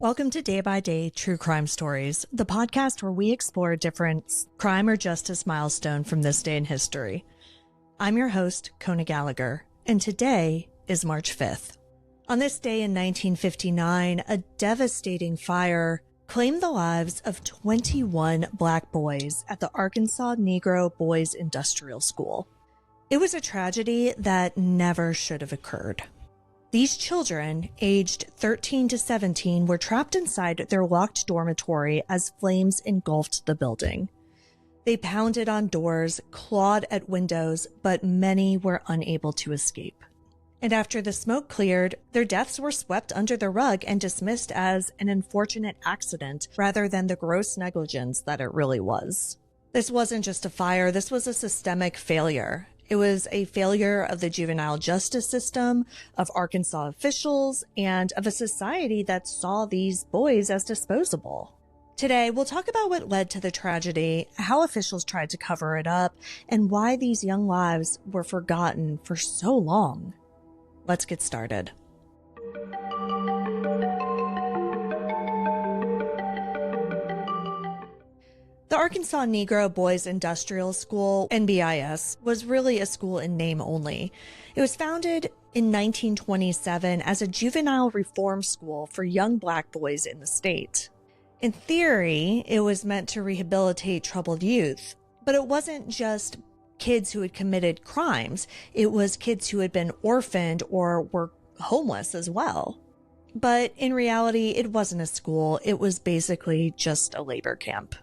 Welcome to Day by Day True Crime Stories, the podcast where we explore a different crime or justice milestone from this day in history. I'm your host, Kona Gallagher, and today is March 5th. On this day in 1959, a devastating fire claimed the lives of 21 black boys at the Arkansas Negro Boys Industrial School. It was a tragedy that never should have occurred. These children, aged 13 to 17, were trapped inside their locked dormitory as flames engulfed the building. They pounded on doors, clawed at windows, but many were unable to escape. And after the smoke cleared, their deaths were swept under the rug and dismissed as an unfortunate accident rather than the gross negligence that it really was. This wasn't just a fire, this was a systemic failure. It was a failure of the juvenile justice system, of Arkansas officials, and of a society that saw these boys as disposable. Today, we'll talk about what led to the tragedy, how officials tried to cover it up, and why these young lives were forgotten for so long. Let's get started. The Arkansas Negro Boys Industrial School, NBIS, was really a school in name only. It was founded in 1927 as a juvenile reform school for young black boys in the state. In theory, it was meant to rehabilitate troubled youth, but it wasn't just kids who had committed crimes. It was kids who had been orphaned or were homeless as well. But in reality, it wasn't a school. It was basically just a labor camp.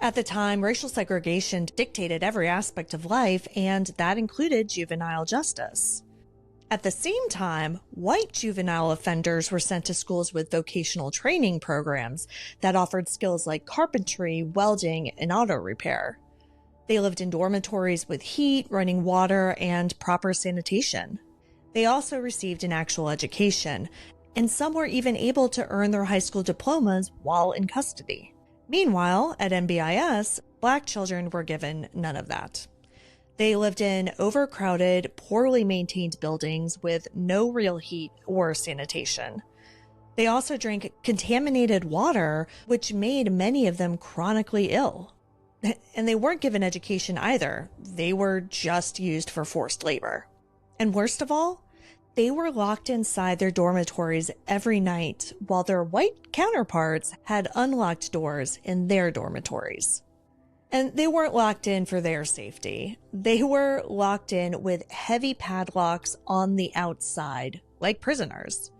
At the time, racial segregation dictated every aspect of life, and that included juvenile justice. At the same time, white juvenile offenders were sent to schools with vocational training programs that offered skills like carpentry, welding, and auto repair. They lived in dormitories with heat, running water, and proper sanitation. They also received an actual education, and some were even able to earn their high school diplomas while in custody. Meanwhile, at NBIS, black children were given none of that. They lived in overcrowded, poorly maintained buildings with no real heat or sanitation. They also drank contaminated water, which made many of them chronically ill. And they weren't given education either. They were just used for forced labor. And worst of all, they were locked inside their dormitories every night while their white counterparts had unlocked doors in their dormitories. And they weren't locked in for their safety. They were locked in with heavy padlocks on the outside, like prisoners.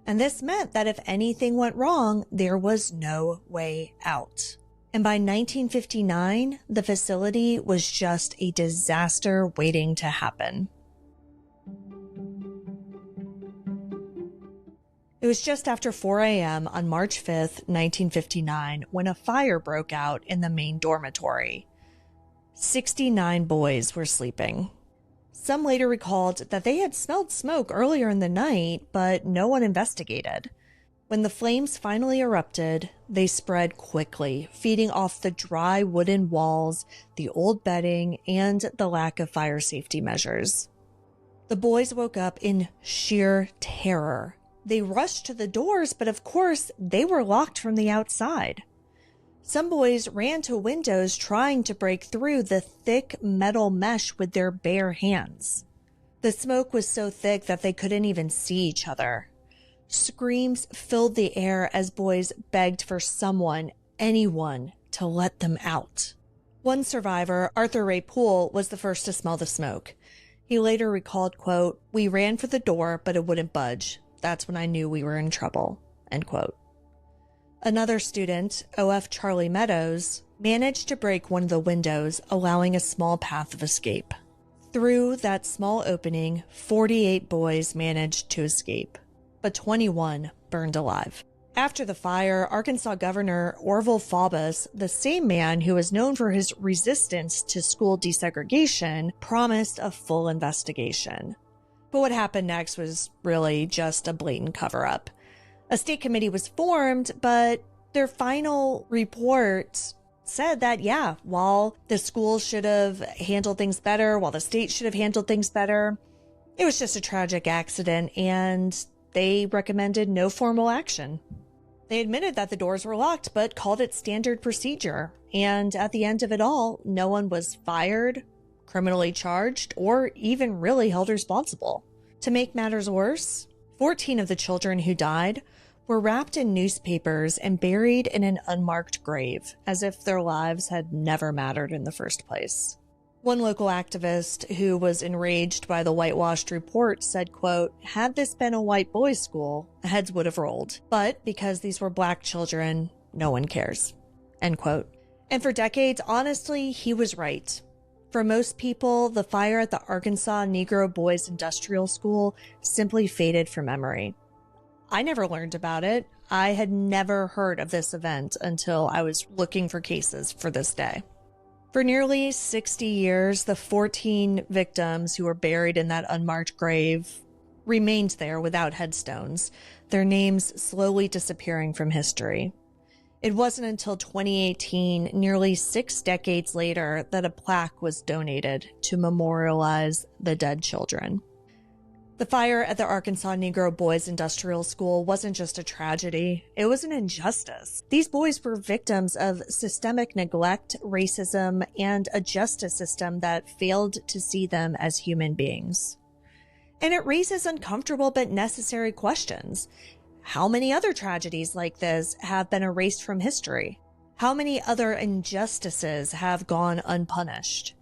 And this meant that if anything went wrong, there was no way out. And by 1959, the facility was just a disaster waiting to happen. It was just after 4 a.m. on March 5th, 1959, when a fire broke out in the main dormitory. 69 boys were sleeping. Some later recalled that they had smelled smoke earlier in the night, but no one investigated. When the flames finally erupted, they spread quickly, feeding off the dry wooden walls, the old bedding, and the lack of fire safety measures. The boys woke up in sheer terror. They rushed to the doors, but of course, they were locked from the outside. Some boys ran to windows trying to break through the thick metal mesh with their bare hands. The smoke was so thick that they couldn't even see each other. Screams filled the air as boys begged for someone, anyone, to let them out. One survivor, Arthur Ray Poole, was the first to smell the smoke. He later recalled, quote, "We ran for the door, but it wouldn't budge. That's when I knew we were in trouble," end quote. Another student, O.F. Charlie Meadows, managed to break one of the windows, allowing a small path of escape. Through that small opening, 48 boys managed to escape, but 21 burned alive. After the fire, Arkansas Governor Orville Faubus, the same man who was known for his resistance to school desegregation, promised a full investigation. But what happened next was really just a blatant cover-up. A state committee was formed, but their final report said that, while the school should have handled things better, while the state should have handled things better, it was just a tragic accident, and they recommended no formal action. They admitted that the doors were locked, but called it standard procedure. And at the end of it all, no one was fired, criminally charged, or even really held responsible. To make matters worse, 14 of the children who died were wrapped in newspapers and buried in an unmarked grave, as if their lives had never mattered in the first place. One local activist who was enraged by the whitewashed report said, quote, "Had this been a white boys' school, heads would have rolled. But because these were black children, no one cares." End quote. And for decades, honestly, he was right. For most people, the fire at the Arkansas Negro Boys Industrial School simply faded from memory. I never learned about it. I had never heard of this event until I was looking for cases for this day. For nearly 60 years, the 14 victims who were buried in that unmarked grave remained there without headstones, their names slowly disappearing from history. It wasn't until 2018, nearly 6 decades later, that a plaque was donated to memorialize the dead children. The fire at the Arkansas Negro Boys Industrial School wasn't just a tragedy, it was an injustice. These boys were victims of systemic neglect, racism, and a justice system that failed to see them as human beings. And it raises uncomfortable but necessary questions. How many other tragedies like this have been erased from history? How many other injustices have gone unpunished?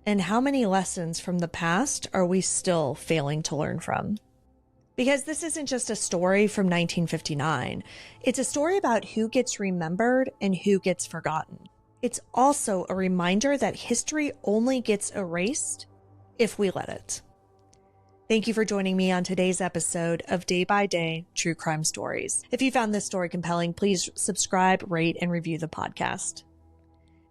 And how many lessons from the past are we still failing to learn from? Because this isn't just a story from 1959. It's a story about who gets remembered and who gets forgotten. It's also a reminder that history only gets erased if we let it. Thank you for joining me on today's episode of Day by Day True Crime Stories. If you found this story compelling, please subscribe, rate, and review the podcast.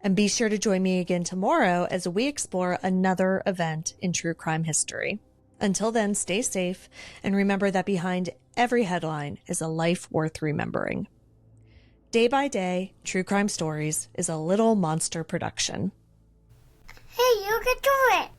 And be sure to join me again tomorrow as we explore another event in true crime history. Until then, stay safe and remember that behind every headline is a life worth remembering. Day by Day, True Crime Stories is a Little Monster production. Hey, you can do it!